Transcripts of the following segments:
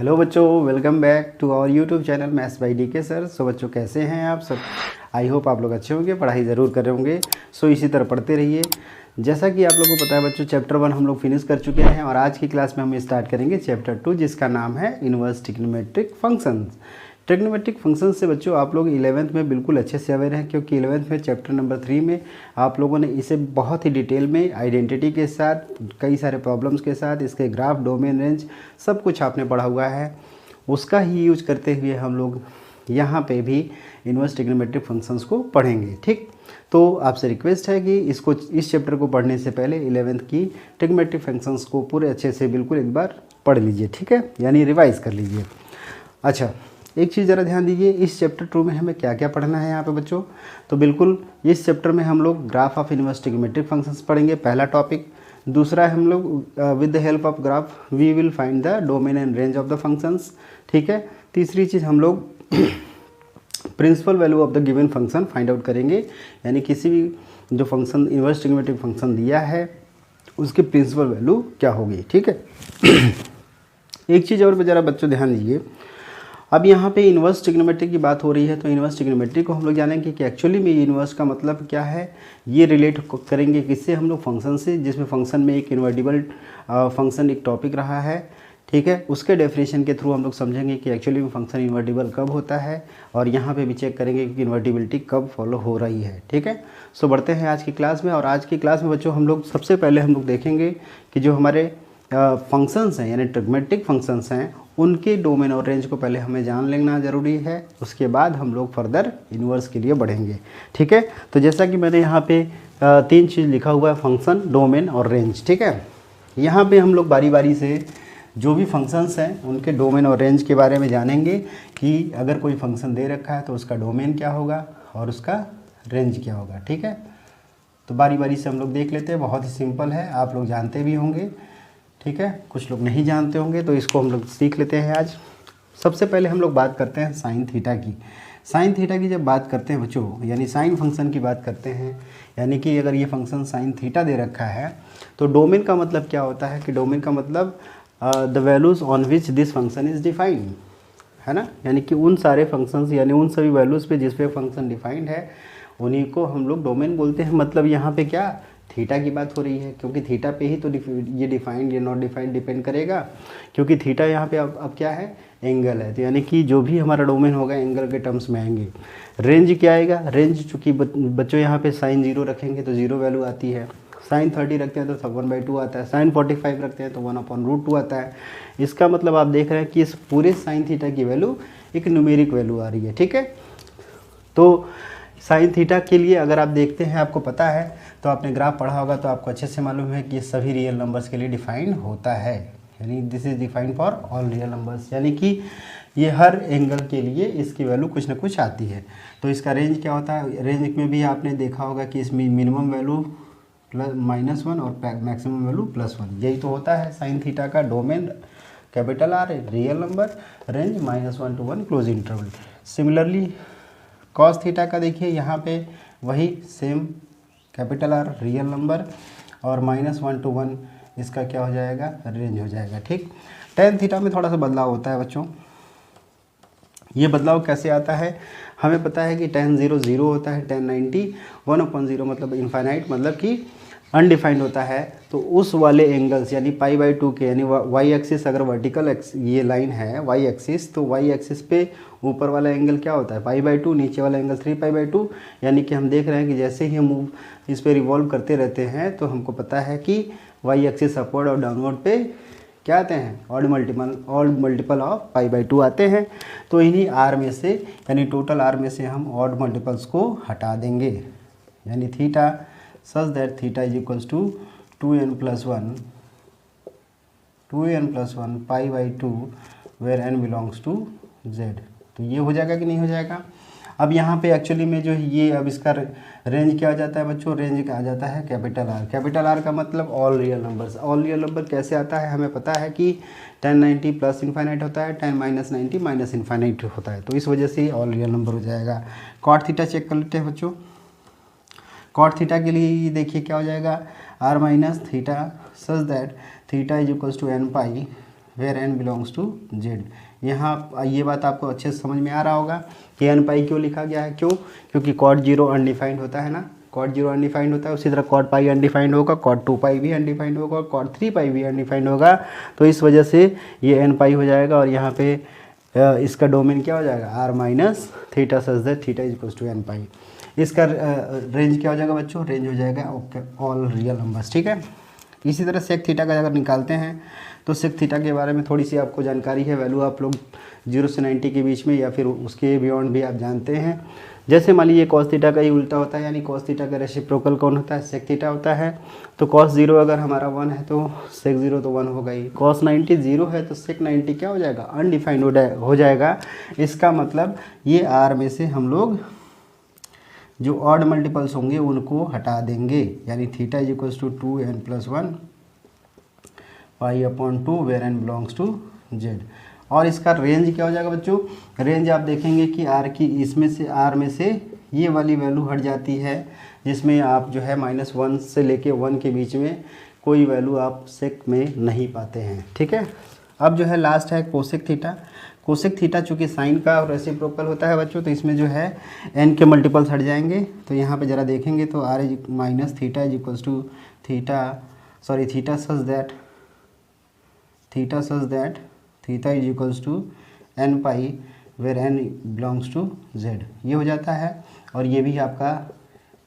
Hello बच्चों, welcome back to our YouTube channel maths by DK sir. So बच्चों कैसे हैं आप सब? आई होप आप लोग अच्छे होंगे, पढ़ाई ज़रूर कर रहे होंगे। सो इसी तरह पढ़ते रहिए। जैसा कि आप लोगों को पता है बच्चों, चैप्टर 1 हम लोग फिनिश कर चुके हैं और आज की क्लास में हम स्टार्ट करेंगे चैप्टर 2, जिसका नाम है inverse trigonometric functions. Trigonometric function से बच्चों आप लोग 11th में बिल्कुल अच्छे से अवेयर हैं, क्योंकि 11th में चैप्टर नंबर 3 में आप लोगों ने इसे बहुत ही डिटेल में आइडेंटिटी के साथ, कई सारे प्रॉब्लम्स के साथ, इसके ग्राफ, डोमेन, रेंज सब कुछ आपने पढ़ा हुआ है। उसका ही यूज करते हुए हम लोग यहाँ पे भी इनवर्स ट्रिग्नोमेट्रिक फंक्शंस को पढ़ेंगे। ठीक, तो आपसे रिक्वेस्ट है कि इस चैप्टर को पढ़ने से पहले 11th की ट्रिग्नोमेट्रिक फंक्शंस को पूरे अच्छे से बिल्कुल एक बार पढ़ लीजिए। ठीक है, यानी रिवाइज कर लीजिए। अच्छा, एक चीज़ ज़रा ध्यान दीजिए, इस चैप्टर 2 में हमें क्या क्या पढ़ना है यहाँ पे बच्चों। तो बिल्कुल इस चैप्टर में हम लोग graph of inverse trigonometric functions पढ़ेंगे, पहला टॉपिक। दूसरा हम लोग with the help of graph we will find the domain and range of the functions. ठीक है, तीसरी चीज़ हम लोग principal value of the given function find out करेंगे, यानी किसी भी जो फंक्शन इनवर्स ट्रिग्नोमेट्रिक फंक्शन दिया है उसकी प्रिंसिपल वैल्यू क्या होगी। ठीक है। एक चीज़ और ज़रा बच्चों ध्यान दीजिए, अब यहाँ पे इनवर्स ट्रिग्नोमेट्री की बात हो रही है, तो इनवर्स ट्रिग्नोमेट्री को हम लोग जानेंगे कि एक्चुअली में ये इनवर्स का मतलब क्या है। ये रिलेट करेंगे किससे, हम लोग फंक्शन से, जिसमें फंक्शन में एक इन्वर्टिबल फंक्शन एक टॉपिक रहा है। ठीक है, उसके डेफिनेशन के थ्रू हम लोग समझेंगे कि एक्चुअली में फंक्शन इन्वर्टिबल कब होता है, और यहाँ पे भी चेक करेंगे कि इन्वर्टिबिलिटी कब फॉलो हो रही है। ठीक है, सो बढ़ते हैं आज की क्लास में। और आज की क्लास में बच्चों हम लोग सबसे पहले हम लोग देखेंगे कि जो हमारे फंक्शंस हैं, यानी ट्रिग्नोमेट्रिक फंक्शंस हैं, उनके डोमेन और रेंज को पहले हमें जान लेना ज़रूरी है। उसके बाद हम लोग फर्दर इन्वर्स के लिए बढ़ेंगे। ठीक है, तो जैसा कि मैंने यहाँ पे 3 चीज़ लिखा हुआ है, फंक्शन, डोमेन और रेंज। ठीक है, यहाँ पे हम लोग बारी बारी से जो भी फंक्शंस हैं उनके डोमेन और रेंज के बारे में जानेंगे कि अगर कोई फंक्शन दे रखा है तो उसका डोमेन क्या होगा और उसका रेंज क्या होगा। ठीक है, तो बारी बारी से हम लोग देख लेते हैं। बहुत ही सिंपल है, आप लोग जानते भी होंगे। ठीक है, कुछ लोग नहीं जानते होंगे, तो इसको हम लोग सीख लेते हैं आज। सबसे पहले हम लोग बात करते हैं साइन थीटा की। साइन थीटा की जब बात करते हैं बच्चों, यानी साइन फंक्शन की बात करते हैं, यानी कि अगर ये फंक्शन साइन थीटा दे रखा है तो डोमेन का मतलब क्या होता है कि डोमेन का मतलब the values on which this function is defined, है ना। यानी कि उन सारे फंक्शंस, यानी उन सभी वैल्यूज़ पे जिस पे फंक्शन डिफाइंड है उन्हीं को हम लोग डोमेन बोलते हैं। मतलब यहाँ पे क्या, थीटा की बात हो रही है, क्योंकि थीटा पे ही तो ये डिफाइंड या नॉट डिफाइंड डिपेंड करेगा, क्योंकि थीटा यहाँ पे अब क्या है, एंगल है। तो यानी कि जो भी हमारा डोमेन होगा एंगल के टर्म्स में आएंगे। रेंज क्या आएगा, रेंज चूँकि बच्चों यहाँ पे साइन 0 रखेंगे तो 0 वैल्यू आती है, साइन 30 रखते हैं तो 1/2 आता है, साइन 45 रखते हैं तो 1/√2 आता है। इसका मतलब आप देख रहे हैं कि इस पूरे साइन थीटा की वैल्यू एक न्यूमेरिक वैल्यू आ रही है। ठीक है, तो साइन थीटा के लिए अगर आप देखते हैं, आपको पता है, तो आपने ग्राफ पढ़ा होगा तो आपको अच्छे से मालूम है कि ये सभी रियल नंबर्स के लिए डिफाइंड होता है, यानी this is defined for all real numbers, यानी कि ये हर एंगल के लिए इसकी वैल्यू कुछ ना कुछ आती है। तो इसका रेंज क्या होता है, रेंज में भी आपने देखा होगा कि इसमें मिनिमम वैल्यू -1 और मैक्सिमम वैल्यू +1, यही तो होता है साइन थीटा का। Domain capital R real number, range -1 to 1 close interval. Similarly cos theta का देखिए, यहाँ पे वही same capital R real number और -1 to 1 इसका क्या हो जाएगा, रेंज हो जाएगा। ठीक, टेन थीटा में थोड़ा सा बदलाव होता है बच्चों। ये बदलाव कैसे आता है, हमें पता है कि tan 0 0 होता है, tan 90 1/0 मतलब इनफाइनाइट, मतलब कि अनडिफाइंड होता है। तो उस वाले एंगल्स यानी π/2 के, यानी वाई एक्सिस, अगर वर्टिकल ये लाइन है वाई एक्सिस, तो वाई एक्सिस पे ऊपर वाला एंगल क्या होता है, π/2, नीचे वाला एंगल 3π/2। यानी कि हम देख रहे हैं कि जैसे ही हम मूव इस पर रिवॉल्व करते रहते हैं तो हमको पता है कि वाई एक्सिस अपवर्ड और डाउनवर्ड पे क्या आते हैं, ऑड मल्टीपल ऑफ π/2 आते हैं। तो इन्हीं आर में से, यानी टोटल आर में से हम ऑड मल्टीपल्स को हटा देंगे, यानी theta such that theta is equals to 2n+1 π/2 where n belongs to z। तो ये हो जाएगा कि नहीं हो जाएगा। अब यहाँ पे एक्चुअली में जो ये, अब इसका रेंज क्या आ जाता है बच्चों, रेंज क्या आ जाता है, कैपिटल आर। कैपिटल आर का मतलब all real numbers. All real number कैसे आता है, हमें पता है कि tan 90 प्लस इन्फाइनाइट होता है, tan -90 माइनस इन्फाइनाइट होता है, तो इस वजह से ऑल रियल नंबर हो जाएगा। कॉट थीटा चेक कर लेते हैं बच्चों। कॉट थीटा के लिए देखिए क्या हो जाएगा, r - theta such that theta is equals to n pi where n belongs to Z. यहाँ ये बात आपको अच्छे से समझ में आ रहा होगा कि एन पाई क्यों लिखा गया है, क्यों, क्योंकि कॉट 0 अनडिफाइंड होता है ना, कॉट 0 अनडिफाइंड होता है, उसी तरह कॉट पाई अनडिफाइंड होगा, कॉट 2 पाई भी अनडिफाइंड होगा, कॉट 3 पाई भी अनडिफाइंड होगा। तो इस वजह से ये एन पाई हो जाएगा और यहाँ पे इसका डोमेन क्या हो जाएगा, R minus theta such that theta is equals to n pi. इसका रेंज क्या हो जाएगा बच्चों, रेंज हो जाएगा ऑल रियल नंबर्स, ठीक है। इसी तरह सेक थीटा का अगर निकालते हैं तो सेक थीटा के बारे में थोड़ी सी आपको जानकारी है, वैल्यू आप लोग 0 से 90 के बीच में या फिर उसके बियॉन्ड भी आप जानते हैं। जैसे मान लीजिए कॉस थीटा का ही उल्टा होता है, यानी कॉस थीटा का रेसिप्रोकल कौन होता है, सेक थीटा होता है। तो कॉस 0 अगर हमारा 1 है तो सेक 0 तो 1 होगा ही। कॉस 90 0 है तो सेक 90 क्या हो जाएगा, अनडिफाइंड हो जाएगा। इसका मतलब ये आर में से हम लोग जो ऑड मल्टीपल्स होंगे उनको हटा देंगे, यानी theta is equals to 2n+1 pi upon 2 where n belongs to Z. और इसका रेंज क्या हो जाएगा बच्चों, रेंज आप देखेंगे कि आर की इसमें से आर में से ये वाली वैल्यू हट जाती है, जिसमें आप जो है -1 से लेके 1 के बीच में कोई वैल्यू आप सेक में नहीं पाते हैं, ठीक है। अब जो है लास्ट है कोसेक थीटा। कोसेक थीटा चूँकि साइन का रेसिप्रोकल होता है बच्चों, तो इसमें जो है एन के मल्टीपल्स हट जाएंगे। तो यहाँ पे ज़रा देखेंगे तो R is minus theta is equals to theta such that theta is equals to n pi where n belongs to Z, ये हो जाता है। और ये भी आपका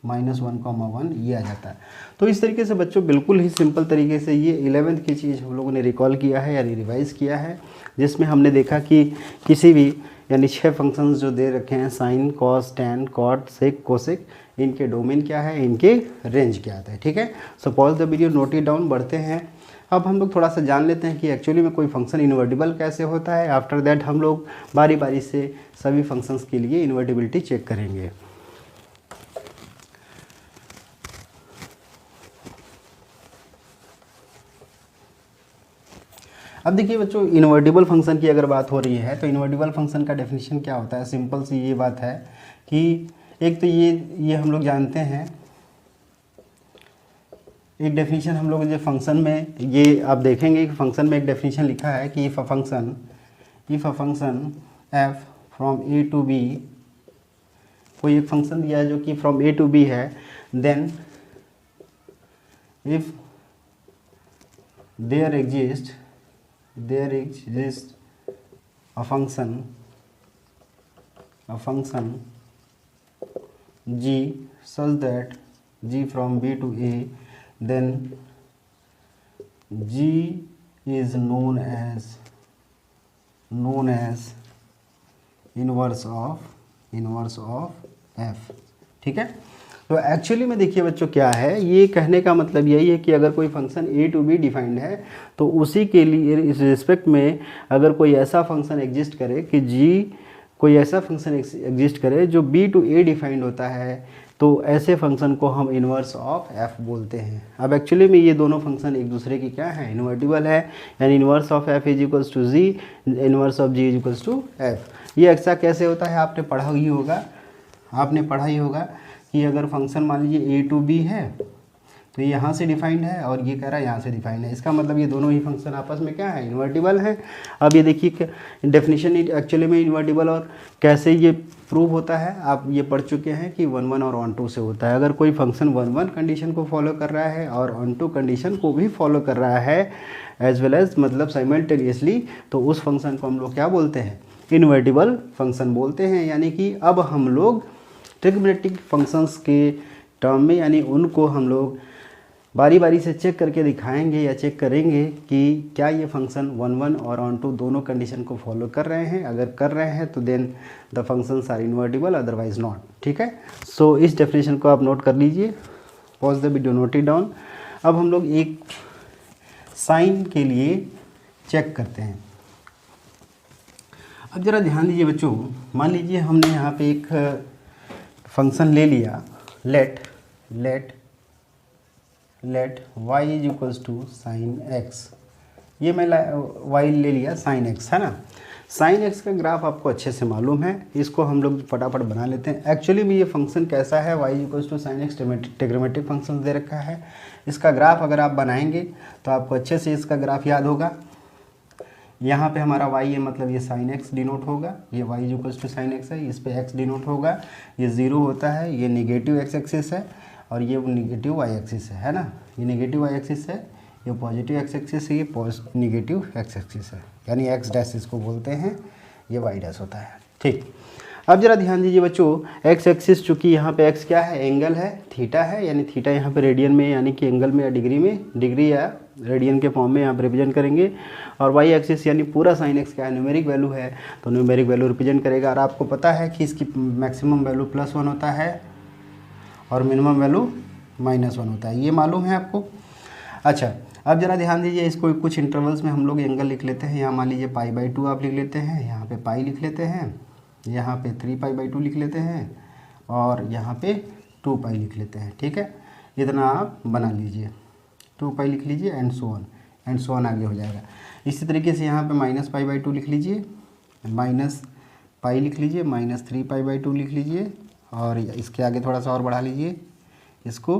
-1,1 ये आ जाता है। तो इस तरीके से बच्चों बिल्कुल ही सिंपल तरीके से ये 11th की चीज़ हम लोगों ने रिकॉल किया है, यानी रिवाइज़ किया है, जिसमें हमने देखा कि किसी भी यानी 6 फंक्शंस जो दे रखे हैं, साइन, कॉस, टैन, कॉट, सेक, कोसेक, इनके डोमेन क्या है, इनके रेंज क्या आता है, ठीक है। सो pause the video, note it down, बढ़ते हैं। अब हम लोग थोड़ा सा जान लेते हैं कि एक्चुअली में कोई फंक्शन इन्वर्टिबल कैसे होता है। आफ्टर दैट हम लोग बारी बारी से सभी फंक्शंस के लिए इन्वर्टिबिलिटी चेक करेंगे। अब देखिए बच्चों, इन्वर्टिबल फंक्शन की अगर बात हो रही है तो इन्वर्टिबल फंक्शन का डेफिनेशन क्या होता है। सिंपल सी ये बात है कि एक तो ये हम लोग जानते हैं, एक डेफिनेशन हम लोग जो फंक्शन में, ये आप देखेंगे कि फंक्शन में एक डेफिनेशन लिखा है कि if a function f from A to B, कोई एक फंक्शन दिया है जो कि फ्रॉम ए टू बी है, then if there exist a function g such that g from b to a, then g is known as inverse of f, ठीक है। तो एक्चुअली में देखिए बच्चों क्या है, ये कहने का मतलब यही है कि अगर कोई function A to B defined है तो उसी के लिए इस रिस्पेक्ट में अगर कोई ऐसा फंक्शन एग्जिस्ट करे कि कोई ऐसा फंक्शन एग्जिस्ट करे जो बी टू ए डिफाइंड होता है, तो ऐसे फंक्शन को हम इन्वर्स ऑफ एफ बोलते हैं। अब एक्चुअली में ये दोनों फंक्शन एक दूसरे की क्या है, इन्वर्टिबल है, यानी inverse of f is equals to g, inverse of g is equals to f. ये ऐसा कैसे होता है, आपने पढ़ा ही होगा कि अगर फंक्शन मान लीजिए ए टू बी है तो ये यहाँ से डिफाइंड है और ये कह रहा है यहाँ से डिफाइंड है, इसका मतलब ये दोनों ही फंक्शन आपस में क्या है, इन्वर्टिबल है। अब ये देखिए डेफिनेशन एक्चुअली में इन्वर्टिबल और कैसे ये प्रूव होता है, आप ये पढ़ चुके हैं कि 1 और 1 से होता है। अगर कोई फंक्शन 1 कंडीशन को फॉलो कर रहा है और 1 कंडीशन को भी फॉलो कर रहा है एज वेल एज मतलब साइमल्टेनियसली, तो उस फंक्शन को हम लोग क्या बोलते हैं, इन्वर्टिबल फंक्शन बोलते हैं। यानी कि अब हम लोग ट्रिग्मेटिक फंक्शंस के टर्म में, यानी उनको हम लोग बारी बारी से चेक करके दिखाएंगे या चेक करेंगे कि क्या ये फंक्शन 1 और 1 दोनों कंडीशन को फॉलो कर रहे हैं। अगर कर रहे हैं तो then the functions are invertible, otherwise not, ठीक है। सो इस डेफिनेशन को आप नोट कर लीजिए, pause the video, note it down. अब हम लोग एक साइन के लिए चेक करते हैं। अब ज़रा ध्यान दीजिए बच्चों, मान लीजिए हमने यहाँ पे एक फंक्शन ले लिया, let y is equals to sine x. ये मैं y ले लिया साइन एक्स, है ना। साइन एक्स का ग्राफ आपको अच्छे से मालूम है, इसको हम लोग फटाफट बना लेते हैं। एक्चुअली में ये फंक्शन कैसा है, y is equals to sine x, trigonometric function दे रखा है। इसका ग्राफ अगर आप बनाएंगे तो आपको अच्छे से इसका ग्राफ याद होगा। यहाँ पे हमारा y है, मतलब ये साइन x डिनोट होगा, ये y equals to sine x है, इस पे x डिनोट होगा, ये 0 होता है, ये नेगेटिव x एक्सिस है और ये नेगेटिव y एक्सिस है ना, ये नेगेटिव y एक्सिस है, ये पॉजिटिव x एक्सिस है, ये नेगेटिव x एक्सिस है, यानी x डैश इसको बोलते हैं, ये y डैश होता है। ठीक, अब जरा ध्यान दीजिए बच्चों, x एक्सिस चूँकि यहाँ पे x क्या है, एंगल है, थीटा है, यानी थीटा यहाँ पे रेडियन में यानी कि एंगल में या डिग्री में, डिग्री या रेडियन के फॉर्म में यहाँ पे रिप्रेजेंट करेंगे, और y एक्सिस यानी पूरा साइन x क्या है, न्यूमेरिक वैल्यू है, तो न्यूमेरिक वैल्यू रिप्रेजेंट करेगा। और आपको पता है कि इसकी मैक्सिमम वैल्यू +1 होता है और मिनिमम वैल्यू -1 होता है, ये मालूम है आपको। अच्छा, अब जरा ध्यान दीजिए, इसको कुछ इंटरवल्स में हम लोग एंगल लिख लेते हैं। यहाँ मान लीजिए π/2 आप लिख लेते हैं, यहाँ पे पाई लिख लेते हैं, यहाँ पे 3π/2 लिख लेते हैं और यहाँ पे 2π लिख लेते हैं। ठीक है, इतना आप बना लीजिए, 2π लिख लीजिए एंड सो ऑन आगे हो जाएगा। इसी तरीके से यहाँ पे -π/2 लिख लीजिए, -π लिख लीजिए, -3π/2 लिख लीजिए और इसके आगे थोड़ा सा और बढ़ा लीजिए, इसको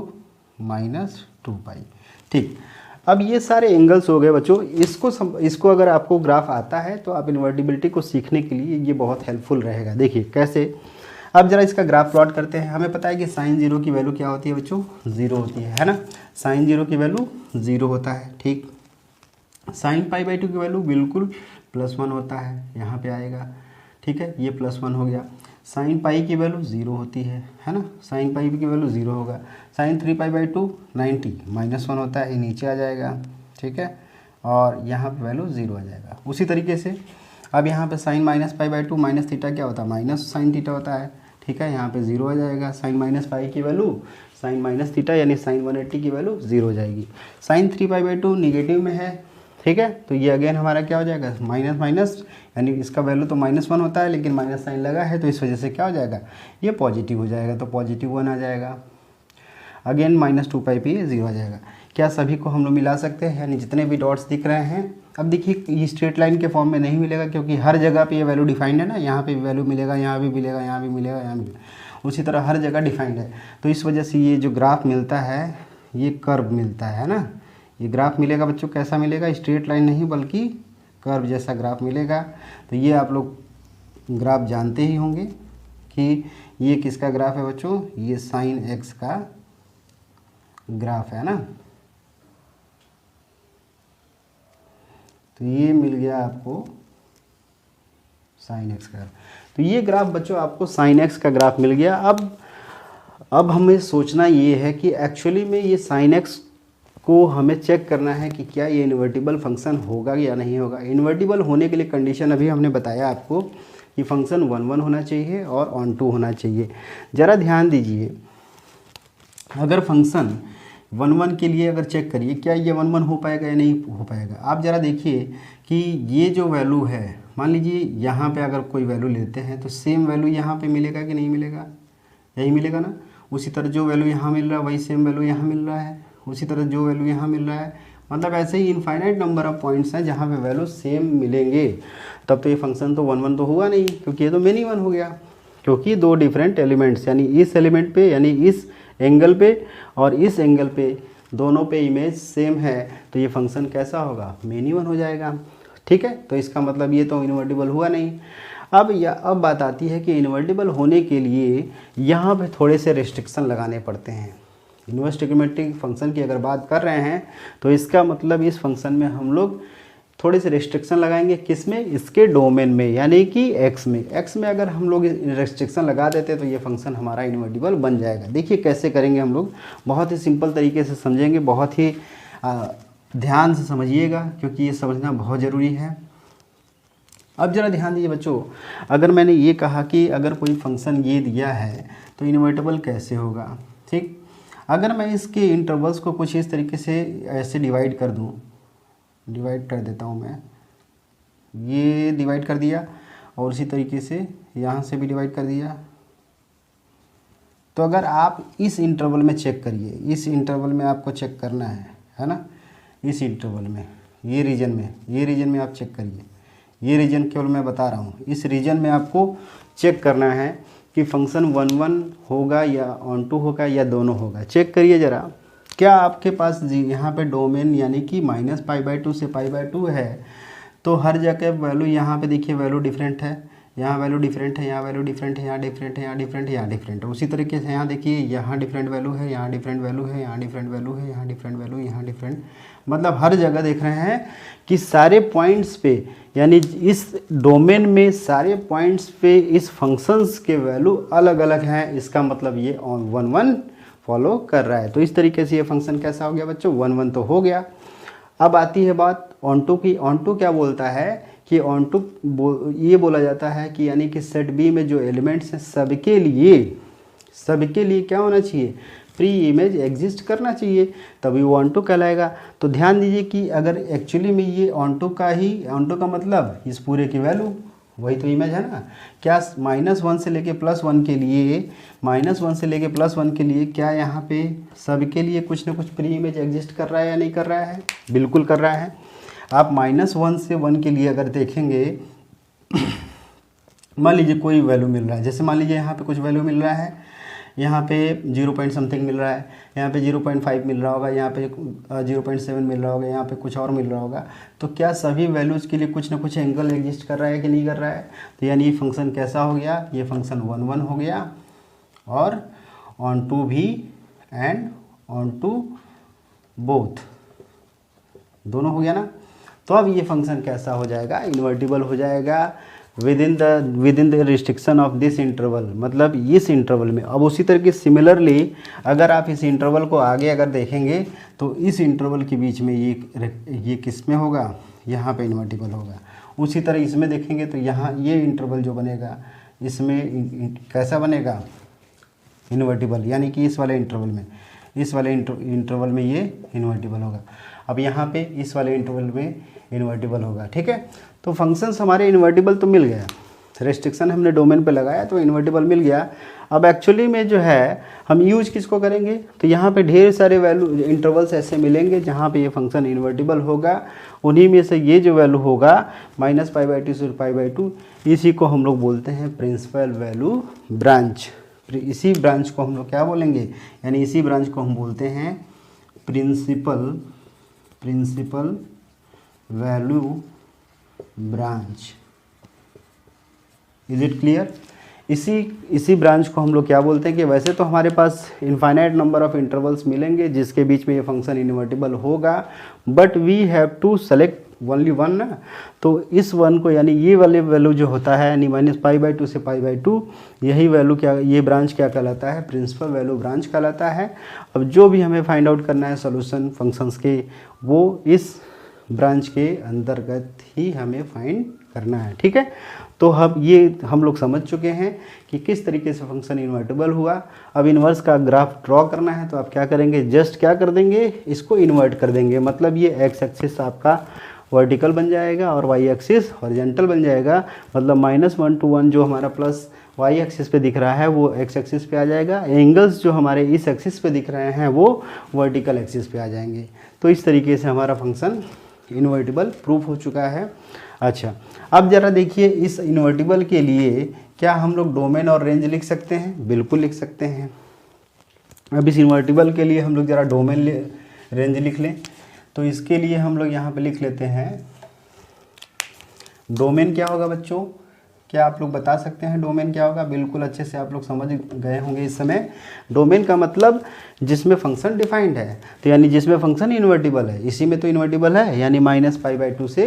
-2π। ठीक, अब ये सारे एंगल्स हो गए बच्चों। इसको अगर आपको ग्राफ आता है तो आप इन्वर्टिबिलिटी को सीखने के लिए ये बहुत हेल्पफुल रहेगा। देखिए कैसे, अब जरा इसका ग्राफ प्लॉट करते हैं। हमें पता है कि साइन 0 की वैल्यू क्या होती है बच्चों, 0 होती है ना, साइन 0 की वैल्यू 0 होता है। ठीक, साइन π/2 की वैल्यू बिल्कुल +1 होता है, यहाँ पे आएगा। ठीक है, ये +1 हो गया। साइन पाई की वैल्यू 0 होती है ना, साइन पाई की वैल्यू 0 होगा। साइन 3π/2 90 -1 होता है, ये नीचे आ जाएगा। ठीक है, और यहाँ पे वैल्यू 0 आ जाएगा। उसी तरीके से अब यहाँ पे साइन -π/2 माइनस थीटा क्या होता है, माइनस साइन थीटा होता है। ठीक है, यहाँ पे 0 आ जाएगा। साइन -π की वैल्यू साइन माइनस थीटा यानी साइन 180 की वैल्यू 0 हो जाएगी। साइन 3π/2 निगेटिव में है। ठीक है, तो ये अगेन हमारा क्या हो जाएगा, माइनस माइनस, यानी इसका वैल्यू तो -1 होता है लेकिन माइनस साइन लगा है तो इस वजह से क्या हो जाएगा, ये पॉजिटिव हो जाएगा, तो +1 आ जाएगा। अगेन -2π पे 0 आ जाएगा। क्या सभी को हम लोग मिला सकते हैं, यानी जितने भी डॉट्स दिख रहे हैं। अब देखिए ये स्ट्रेट लाइन के फॉर्म में नहीं मिलेगा क्योंकि हर जगह पे ये वैल्यू डिफाइंड है ना, यहाँ पे भी वैल्यू मिलेगा, यहाँ भी मिलेगा, यहाँ भी मिलेगा, यहाँ भी, उसी तरह हर जगह डिफाइंड है। तो इस वजह से ये जो ग्राफ मिलता है ये कर्व मिलता है ना, ये ग्राफ मिलेगा बच्चों, कैसा मिलेगा, स्ट्रेट लाइन नहीं बल्कि कर्व जैसा ग्राफ मिलेगा। तो ये आप लोग ग्राफ जानते ही होंगे कि ये किसका ग्राफ है बच्चों, ये साइन x का ग्राफ है ना। तो ये मिल गया आपको साइन x का। तो ये ग्राफ बच्चों आपको साइन x का ग्राफ मिल गया। अब हमें सोचना ये है कि एक्चुअली में ये साइन x को हमें चेक करना है कि क्या ये इन्वर्टिबल फंक्शन होगा या नहीं होगा। इन्वर्टिबल होने के लिए कंडीशन अभी हमने बताया आपको कि फंक्शन 1 होना चाहिए और ऑन टू होना चाहिए। ज़रा ध्यान दीजिए, अगर फंक्शन 1 के लिए अगर चेक करिए क्या ये 1 हो पाएगा या नहीं हो पाएगा। आप ज़रा देखिए कि ये जो वैल्यू है, मान लीजिए यहाँ पे अगर कोई वैल्यू लेते हैं तो सेम वैल्यू यहाँ पे मिलेगा कि नहीं मिलेगा, यही मिलेगा ना। उसी तरह जो वैल्यू यहाँ मिल रहा है वही सेम वैल्यू यहाँ मिल रहा है, उसी तरह जो वैल्यू यहाँ मिल रहा है। मतलब ऐसे ही इनफाइनाइट नंबर ऑफ पॉइंट्स हैं जहाँ पे वैल्यू सेम मिलेंगे। तब तो ये फंक्शन तो 1 तो हुआ नहीं, क्योंकि ये तो मिनी 1 हो गया, क्योंकि दो डिफरेंट एलिमेंट्स यानी इस एलिमेंट पे यानी इस एंगल पे और इस एंगल पे दोनों पे इमेज सेम है, तो ये फंक्शन कैसा होगा, मिनी 1 हो जाएगा। ठीक है, तो इसका मतलब ये तो इन्वर्टिबल हुआ नहीं। अब बात आती है कि इन्वर्टिबल होने के लिए यहाँ पे थोड़े से रेस्ट्रिक्शन लगाने पड़ते हैं। इन्वर्स ट्रिग्नोमेट्रिक फंक्शन की अगर बात कर रहे हैं तो इसका मतलब इस फंक्शन में हम लोग थोड़े से रेस्ट्रिक्शन लगाएंगे। किस में, इसके डोमेन में, यानी कि x में। x में अगर हम लोग रेस्ट्रिक्शन लगा देते तो ये फंक्शन हमारा इन्वर्टिबल बन जाएगा। देखिए कैसे करेंगे हम लोग, बहुत ही सिंपल तरीके से समझेंगे, बहुत ही ध्यान से समझिएगा क्योंकि ये समझना बहुत ज़रूरी है। अब ज़रा ध्यान दीजिए बच्चों, अगर मैंने ये कहा कि अगर कोई फंक्शन ये दिया है तो इन्वर्टिबल कैसे होगा। ठीक, अगर मैं इसके इंटरवल्स को कुछ इस तरीके से ऐसे डिवाइड कर दूं, डिवाइड कर देता हूं मैं, ये डिवाइड कर दिया और उसी तरीके से यहाँ से भी डिवाइड कर दिया। तो अगर आप इस इंटरवल में चेक करिए, इस इंटरवल में आपको चेक करना है ना, इस इंटरवल में, ये रीजन में आप चेक करिए। ये रीजन केवल मैं बता रहा हूँ, इस रीजन में आपको चेक करना है कि फंक्शन 1 होगा या ऑन टू होगा या दोनों होगा। चेक करिए ज़रा, क्या आपके पास यहाँ पे डोमेन यानी कि -π/2 से π/2 है तो हर जगह वैल्यू यहाँ पे देखिए वैल्यू डिफरेंट है, यहाँ वैल्यू डिफरेंट है, यहाँ वैल्यू डिफरेंट है, यहाँ डिफरेंट है, यहाँ डिफरेंट है, यहाँ डिफरेंट है। उसी तरीके से यहाँ देखिए यहाँ डिफरेंट वैल्यू है, यहाँ डिफरेंट वैल्यू है, यहाँ डिफरेंट वैल्यू है, यहाँ डिफरेंट वैल्यू, यहाँ डिफरेंट, मतलब हर जगह देख रहे हैं कि सारे पॉइंट्स पे, यानी इस डोमेन में सारे पॉइंट्स पे इस फंक्शंस के वैल्यू अलग अलग हैं। इसका मतलब ये 1 1 फॉलो कर रहा है। तो इस तरीके से ये फंक्शन कैसा हो गया बच्चों, 1 1 तो हो गया। अब आती है बात ऑनटू की। ऑनटू क्या बोलता है कि ऑनटू ये बोला जाता है कि यानी कि सेट बी में जो एलिमेंट्स हैं सबके लिए क्या होना चाहिए, प्री इमेज एग्जिस्ट करना चाहिए, तभी वो ऑनटू कहलाएगा। तो ध्यान दीजिए कि अगर एक्चुअली में ये ऑनटू का मतलब इस पूरे की वैल्यू वही तो इमेज है ना। क्या -1 से लेके +1 के लिए, -1 से लेके +1 के लिए क्या यहाँ पे सबके लिए कुछ ना कुछ प्री इमेज एग्जिस्ट कर रहा है या नहीं कर रहा है, बिल्कुल कर रहा है। आप -1 से 1 के लिए अगर देखेंगे, मान लीजिए कोई वैल्यू मिल रहा है, जैसे मान लीजिए यहाँ पे कुछ वैल्यू मिल रहा है, यहाँ पे 0 पॉइंट समथिंग मिल रहा है, यहाँ पे 0.5 मिल रहा होगा, यहाँ पे 0.7 मिल रहा होगा, यहाँ पे कुछ और मिल रहा होगा। तो क्या सभी वैल्यूज़ के लिए कुछ ना कुछ एंगल एग्जिस्ट कर रहा है कि नहीं कर रहा है। तो यानी ये फंक्शन कैसा हो गया, ये फंक्शन 1 1 हो गया और ऑन टू भी एंड ऑन टू बोथ दोनों हो गया ना। तो अब ये फंक्शन कैसा हो जाएगा, इन्वर्टिबल हो जाएगा with in the restriction of this interval, मतलब इस इंटरवल में। अब उसी तरीके सिमिलरली अगर आप इस इंटरवल को आगे अगर देखेंगे तो इस इंटरवल के बीच में ये किस में होगा, यहाँ पे इन्वर्टिबल होगा। उसी तरह इसमें देखेंगे तो यहाँ ये इंटरवल जो बनेगा इसमें कैसा बनेगा, इन्वर्टिबल, यानी कि इस वाले इंटरवल में, इस वाले इंटरवल में ये इन्वर्टिबल होगा। अब यहाँ पे इस वाले इंटरवल में इन्वर्टिबल होगा। ठीक है, तो फंक्शंस हमारे इन्वर्टिबल तो मिल गया, रेस्ट्रिक्शन हमने डोमेन पे लगाया तो इन्वर्टिबल मिल गया। अब एक्चुअली में जो है हम यूज किसको करेंगे, तो यहाँ पे ढेर सारे वैल्यू इंटरवल्स ऐसे मिलेंगे जहाँ पे ये फंक्शन इन्वर्टिबल होगा। उन्हीं में से ये जो वैल्यू होगा -π/2 से π/2, इसी को हम लोग बोलते हैं प्रिंसिपल वैल्यू ब्रांच। इसी ब्रांच को हम लोग क्या बोलेंगे, यानी इसी ब्रांच को हम बोलते हैं principal value branch. Is it clear. इसी ब्रांच को हम लोग क्या बोलते हैं कि वैसे तो हमारे पास इनफाइनाइट नंबर ऑफ इंटरवल्स मिलेंगे जिसके बीच में ये फंक्शन इन्वर्टिबल होगा, but we have to select only one ना। तो इस वन को, यानी ये वाले वैल्यू जो होता है, यानी -π/2 से π/2, यही वैल्यू क्या, ये ब्रांच क्या कहलाता है, प्रिंसिपल वैल्यू ब्रांच कहलाता है। अब जो भी हमें फाइंड आउट करना है सोल्यूशन फंक्शंस के, वो इस ब्रांच के अंतर्गत ही हमें फाइंड करना है। ठीक है, तो हम लोग समझ चुके हैं कि किस तरीके से फंक्शन इन्वर्टिबल हुआ। अब इन्वर्स का ग्राफ ड्रॉ करना है तो आप क्या करेंगे, जस्ट क्या कर देंगे, इसको इन्वर्ट कर देंगे। मतलब ये एक्स एक्सिस आपका वर्टिकल बन जाएगा और वाई एक्सिस हॉरिजॉन्टल बन जाएगा। मतलब -1 to 1 जो हमारा प्लस वाई एक्सिस पे दिख रहा है वो एक्स एक्सिस पे आ जाएगा। एंगल्स जो हमारे इस एक्सिस पे दिख रहे हैं वो वर्टिकल एक्सिस पे आ जाएंगे। तो इस तरीके से हमारा फंक्शन इन्वर्टिबल प्रूफ हो चुका है। अच्छा, अब ज़रा देखिए इस इन्वर्टिबल के लिए क्या हम लोग डोमेन और रेंज लिख सकते हैं, बिल्कुल लिख सकते हैं। अब इस इन्वर्टिबल के लिए हम लोग ज़रा डोमेन रेंज लिख लें। तो इसके लिए हम लोग यहाँ पे लिख लेते हैं डोमेन क्या होगा बच्चों, क्या आप लोग बता सकते हैं डोमेन क्या होगा, बिल्कुल अच्छे से आप लोग समझ गए होंगे इस समय। डोमेन का मतलब जिसमें फंक्शन डिफाइंड है, तो यानी जिसमें फंक्शन इन्वर्टिबल है, इसी में तो इन्वर्टिबल है, यानी -π/2 से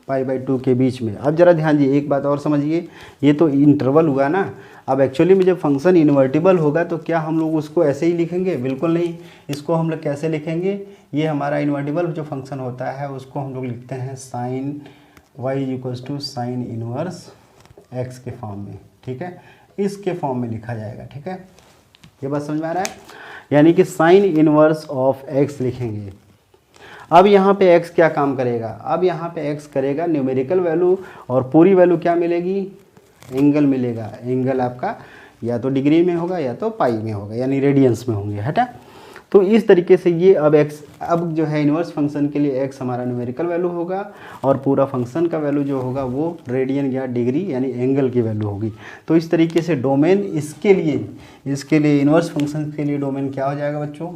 π/2 के बीच में। अब जरा ध्यान दीजिए, एक बात और समझिए, ये तो इंटरवल हुआ ना। अब एक्चुअली में जब फंक्शन इन्वर्टिबल होगा तो क्या हम लोग उसको ऐसे ही लिखेंगे, बिल्कुल नहीं। इसको हम लोग कैसे लिखेंगे, ये हमारा इन्वर्टिबल जो फंक्शन होता है उसको हम लोग लिखते हैं sin y = sin inverse x के फॉर्म में। ठीक है, इसके फॉर्म में लिखा जाएगा। ठीक है, ये बात समझ में आ रहा है, यानी कि sin इनवर्स ऑफ x लिखेंगे। अब यहाँ पे x क्या काम करेगा, अब यहाँ पे x करेगा न्यूमेरिकल वैल्यू, और पूरी वैल्यू क्या मिलेगी, एंगल मिलेगा। एंगल आपका या तो डिग्री में होगा या तो पाई में होगा, यानी रेडियंस में होंगे। हटा, तो इस तरीके से ये अब जो है इन्वर्स फंक्शन के लिए x हमारा न्यूमेरिकल वैल्यू होगा और पूरा फंक्शन का वैल्यू जो होगा वो रेडियन या डिग्री यानी एंगल की वैल्यू होगी। तो इस तरीके से डोमेन इसके लिए इन्वर्स फंक्शन के लिए डोमेन क्या हो जाएगा बच्चों,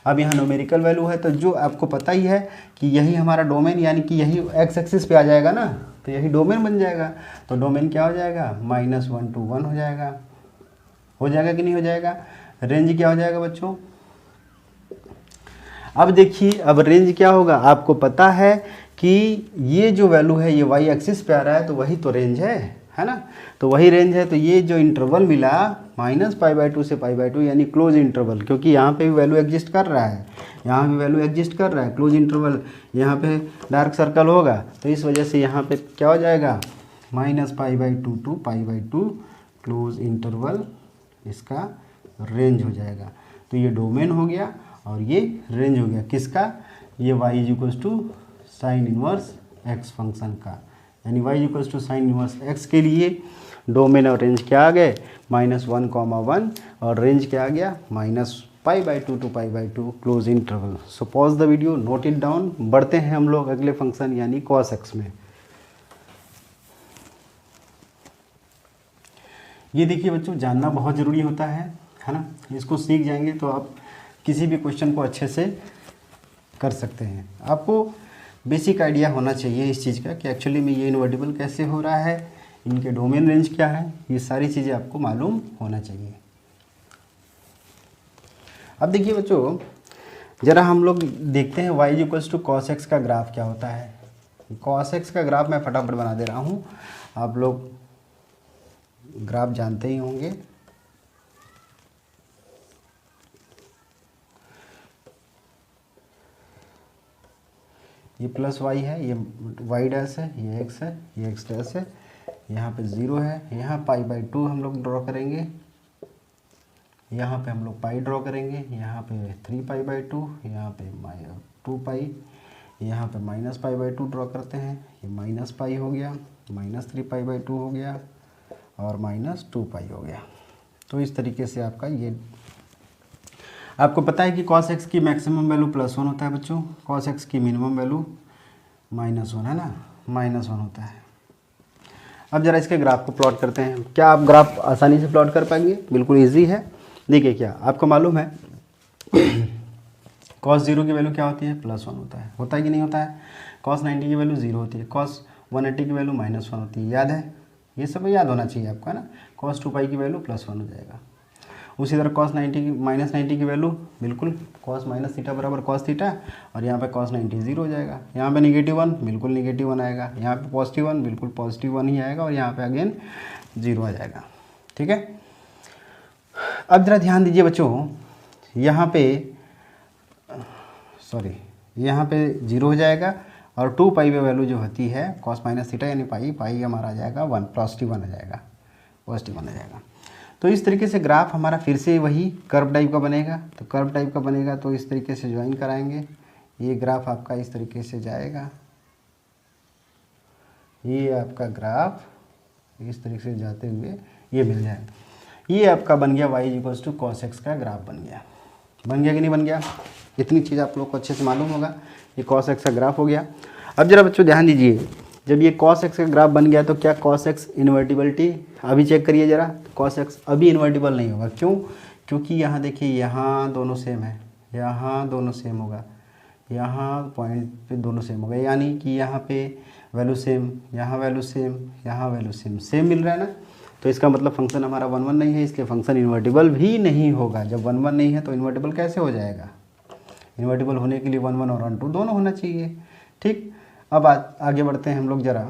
अब यहाँ न्यूमेरिकल वैल्यू है, तो जो आपको पता ही है कि यही हमारा डोमेन, यानी कि यही एक्स एक्सिस पे आ जाएगा ना, तो यही डोमेन बन जाएगा। तो डोमेन क्या हो जाएगा, -1 to 1 हो जाएगा कि नहीं हो जाएगा। रेंज क्या हो जाएगा बच्चों, अब देखिए, अब रेंज क्या होगा, आपको पता है कि ये जो वैल्यू है ये वाई एक्सिस पे आ रहा है, तो वही तो रेंज है ना। तो वही रेंज है, तो ये जो इंटरवल मिला -π/2 से π/2 यानी क्लोज इंटरवल, क्योंकि यहाँ पे भी वैल्यू एग्जिस्ट कर रहा है, यहाँ भी वैल्यू एग्जिस्ट कर रहा है, क्लोज इंटरवल, यहाँ पे डार्क सर्कल होगा, तो इस वजह से यहाँ पे क्या हो जाएगा, -π/2 to π/2 क्लोज इंटरवल इसका रेंज हो जाएगा। तो ये डोमेन हो गया और ये रेंज हो गया किसका, ये y = sin inverse x function का, यानी y = sin इनवर्स x के लिए डोमेन और रेंज क्या आ गए, -1, और रेंज क्या आ गया, -π/2 to π/2 close interval. So pause the video, note it down. बढ़ते हैं हम लोग अगले फंक्शन यानी cos x में। ये देखिए बच्चों, जानना बहुत ज़रूरी होता है ना, इसको सीख जाएंगे तो आप किसी भी क्वेश्चन को अच्छे से कर सकते हैं। आपको बेसिक आइडिया होना चाहिए इस चीज़ का कि एक्चुअली में ये इन्वर्टिबल कैसे हो रहा है, इनके डोमेन रेंज क्या है, ये सारी चीज़ें आपको मालूम होना चाहिए। अब देखिए बच्चों, ज़रा हम लोग देखते हैं y = cos x का ग्राफ क्या होता है। cos x का ग्राफ मैं फटाफट बना दे रहा हूँ, आप लोग ग्राफ जानते ही होंगे। ये प्लस y है, ये y डैश है, ये x है, ये x डैश है, यहाँ पे 0 है, यहाँ π/2 हम लोग ड्रॉ करेंगे, यहाँ पे हम लोग पाई ड्रॉ करेंगे, यहाँ पे 3π/2, यहाँ पे 2π, यहाँ पे -π/2 ड्रॉ करते हैं, ये -π हो गया, -3π/2 हो गया और -2π हो गया। तो इस तरीके से आपका ये, आपको पता है कि cos x की मैक्सिमम वैल्यू +1 होता है बच्चों, cos x की मिनिमम वैल्यू -1 है ना, -1 होता है। अब जरा इसके ग्राफ को प्लॉट करते हैं। क्या आप ग्राफ आसानी से प्लॉट कर पाएंगे, बिल्कुल इजी है। देखिए, क्या आपको मालूम है cos 0 की वैल्यू क्या होती है, +1 होता है कि नहीं होता है। cos 90 की वैल्यू 0 होती है, cos 180 की वैल्यू -1 होती है, याद है, ये सब याद होना चाहिए आपको, है ना। cos 2π की वैल्यू +1 हो जाएगा। उसी तरह cos 90 की -90 की वैल्यू बिल्कुल cos -θ बराबर cos θ, और यहाँ पे cos 90 0 हो जाएगा। यहाँ पे -1 बिल्कुल -1 आएगा, यहाँ पे +1 बिल्कुल +1 ही आएगा, और यहाँ पे अगेन 0 आ जाएगा। ठीक है, अब ज़रा ध्यान दीजिए बच्चों, यहाँ पे यहाँ पे 0 हो जाएगा, और 2π पे वैल्यू जो होती है cos -θ यानी पाई हमारा आ जाएगा 1, +1 आ जाएगा, +1 आ जाएगा। तो इस तरीके से ग्राफ हमारा फिर से वही कर्व टाइप का बनेगा। तो कर्व टाइप का बनेगा तो इस तरीके से ज्वाइन कराएंगे, ये ग्राफ आपका इस तरीके से जाएगा, ये आपका ग्राफ इस तरीके से जाते हुए ये मिल जाएगा। ये आपका बन गया y = cos x का ग्राफ बन गया कि नहीं बन गया। इतनी चीज़ आप लोग को अच्छे से मालूम होगा, ये cos x का ग्राफ हो गया। अब जरा बच्चों ध्यान दीजिए, जब ये cos x का ग्राफ बन गया तो क्या cos x इन्वर्टिबिलिटी, अभी चेक करिए ज़रा, cos x अभी इन्वर्टिबल नहीं होगा। क्यों, क्योंकि यहाँ देखिए, यहाँ दोनों सेम है, यहाँ दोनों सेम होगा, यहाँ पॉइंट पे दोनों सेम होगा, यानी कि यहाँ पे वैल्यू सेम, यहाँ वैल्यू सेम, यहाँ वैल्यू सेम मिल रहा है ना। तो इसका मतलब फंक्शन हमारा 1 1 नहीं है, इसलिए फंक्शन इन्वर्टिबल भी नहीं होगा। जब 1 1 नहीं है तो इन्वर्टिबल कैसे हो जाएगा। इन्वर्टिबल होने के लिए 1 1 और 1 2 दोनों होना चाहिए। ठीक, अब आगे बढ़ते हैं हम लोग ज़रा।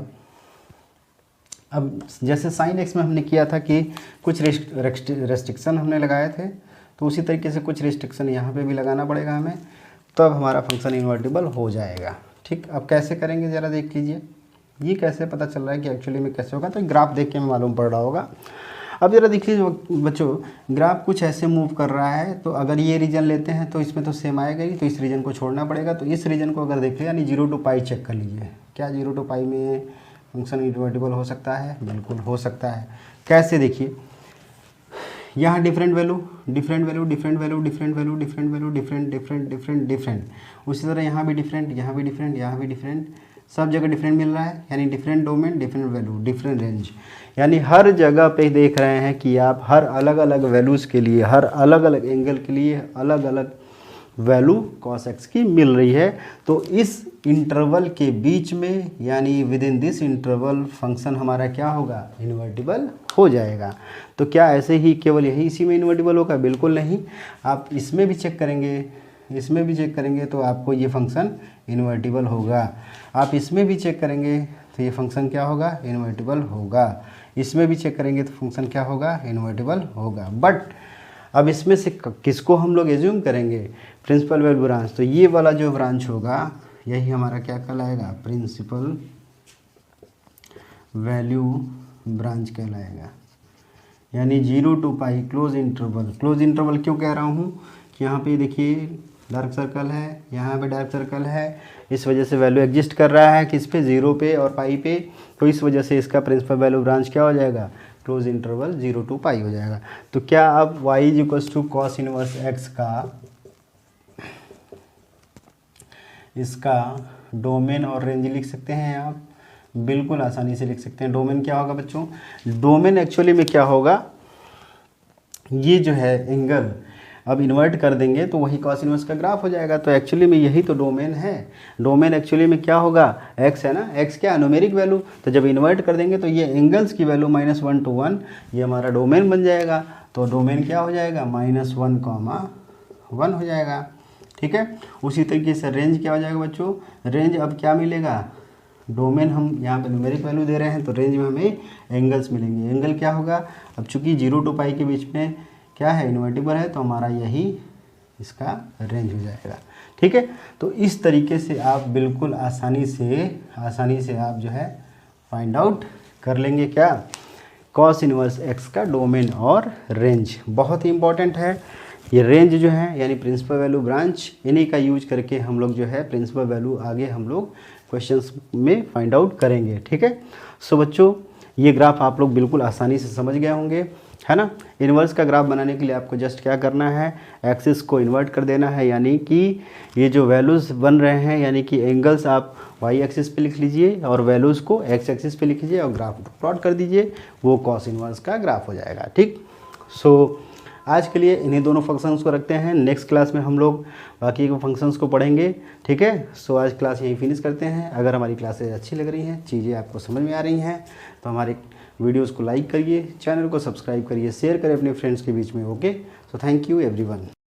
अब जैसे साइन एक्स में हमने किया था कि कुछ रेस्ट्रिक्शन हमने लगाए थे, तो उसी तरीके से कुछ रेस्ट्रिक्शन यहाँ पे भी लगाना पड़ेगा हमें, तब हमारा फंक्शन इन्वर्टिबल हो जाएगा। ठीक, अब कैसे करेंगे ज़रा देख लीजिए, ये कैसे पता चल रहा है कि एक्चुअली में कैसे होगा, तो ग्राफ देख के हमें मालूम पड़ रहा होगा। अब ज़रा देख लीजिए बच्चों, ग्राफ कुछ ऐसे मूव कर रहा है, तो अगर ये रीजन लेते हैं तो इसमें तो सेम आएगा ही, तो इस रीजन को छोड़ना पड़ेगा। तो इस रीजन को अगर देखें, यानी 0 to π चेक कर लीजिए, क्या 0 to π में फंक्शन इन्वर्टिबल हो सकता है, बिल्कुल हो सकता है। कैसे, देखिए यहाँ डिफरेंट वैल्यू, उसी तरह यहाँ भी डिफरेंट, यहाँ भी डिफरेंट, यहाँ भी डिफरेंट, सब जगह डिफरेंट मिल रहा है, यानी different domain, different value, different range, यानी हर जगह पे देख रहे हैं कि आप हर अलग अलग वैल्यूज़ के लिए, हर अलग अलग एंगल के लिए अलग अलग वैल्यू cos x की मिल रही है। तो इस इंटरवल के बीच में यानी with in this interval function हमारा क्या होगा, इन्वर्टिबल हो जाएगा। तो क्या ऐसे ही केवल यही इसी में इन्वर्टिबल होगा, बिल्कुल नहीं, आप इसमें भी चेक करेंगे, इसमें भी चेक करेंगे तो आपको ये फंक्शन इन्वर्टिबल होगा। आप इसमें भी चेक करेंगे तो ये फंक्शन क्या होगा, इन्वर्टिबल होगा। इसमें भी चेक करेंगे तो फंक्शन क्या होगा, इन्वर्टिबल होगा। बट अब इसमें से किसको हम लोग एज्यूम करेंगे, प्रिंसिपल वैल्यू ब्रांच। तो ये वाला जो ब्रांच होगा यही हमारा क्या कहलाएगा, प्रिंसिपल वैल्यू ब्रांच कहलाएगा। यानी 0 to pi close interval. Close interval क्यों कह रहा हूँ कि यहाँ पे देखिए डार्क सर्कल है, यहाँ पे डार्क सर्कल है, इस वजह से वैल्यू एग्जिस्ट कर रहा है किस पे, 0 पे और पाई पे। तो इस वजह से इसका प्रिंसिपल वैल्यू ब्रांच क्या हो जाएगा, क्लोज इंटरवल 0 to पाई हो जाएगा। तो क्या अब y = cos इनवर्स x का इसका डोमेन और रेंज लिख सकते हैं आप, बिल्कुल आसानी से लिख सकते हैं। डोमेन क्या होगा बच्चों, डोमेन एक्चुअली में क्या होगा, ये जो है एंगल अब इन्वर्ट कर देंगे तो वही cos इनवर्स का ग्राफ हो जाएगा। तो एक्चुअली में यही तो डोमेन है। डोमेन एक्चुअली में क्या होगा, x है ना, x क्या न्यूमेरिक वैल्यू। तो जब इन्वर्ट कर देंगे तो ये एंगल्स की वैल्यू -1 to 1 ये हमारा डोमेन बन जाएगा। तो डोमेन क्या हो जाएगा, -1, 1 हो जाएगा। ठीक है, उसी तरीके से रेंज क्या हो जाएगा बच्चों, रेंज अब क्या मिलेगा, डोमेन हम यहाँ पे न्यूमेरिक वैल्यू दे रहे हैं तो रेंज में हमें एंगल्स मिलेंगे। एंगल क्या होगा, अब चूंकि 0 to पाई के बीच में क्या है, इन्वर्टिबल है, तो हमारा यही इसका रेंज हो जाएगा। ठीक है, तो इस तरीके से आप बिल्कुल आसानी से आप जो है फाइंड आउट कर लेंगे क्या, cos इनवर्स x का डोमेन और रेंज। बहुत ही इंपॉर्टेंट है ये रेंज जो है, यानी प्रिंसिपल वैल्यू ब्रांच, इन्हीं का यूज करके हम लोग जो है प्रिंसिपल वैल्यू आगे हम लोग क्वेश्चंस में फाइंड आउट करेंगे। ठीक है, सो बच्चों ये ग्राफ आप लोग बिल्कुल आसानी से समझ गए होंगे, है ना। इन्वर्स का ग्राफ बनाने के लिए आपको जस्ट क्या करना है, एक्सिस को इन्वर्ट कर देना है, यानी कि ये जो वैल्यूज़ बन रहे हैं, यानी कि एंगल्स आप वाई एक्सिस पे लिख लीजिए और वैल्यूज़ को एक्स एक्सिस पे लिख लीजिए और ग्राफ को प्लॉट कर दीजिए, वो cos इन्वर्स का ग्राफ हो जाएगा। ठीक, सो आज के लिए इन्हीं दोनों फंक्शंस को रखते हैं। नेक्स्ट क्लास में हम लोग बाकी के फंक्शंस को पढ़ेंगे। ठीक है, सो आज क्लास यहीं फिनिश करते हैं। अगर हमारी क्लासेज अच्छी लग रही हैं, चीज़ें आपको समझ में आ रही हैं, तो हमारे वीडियोस को लाइक करिए, चैनल को सब्सक्राइब करिए, शेयर करें अपने फ्रेंड्स के बीच में। Okay, so thank you everyone.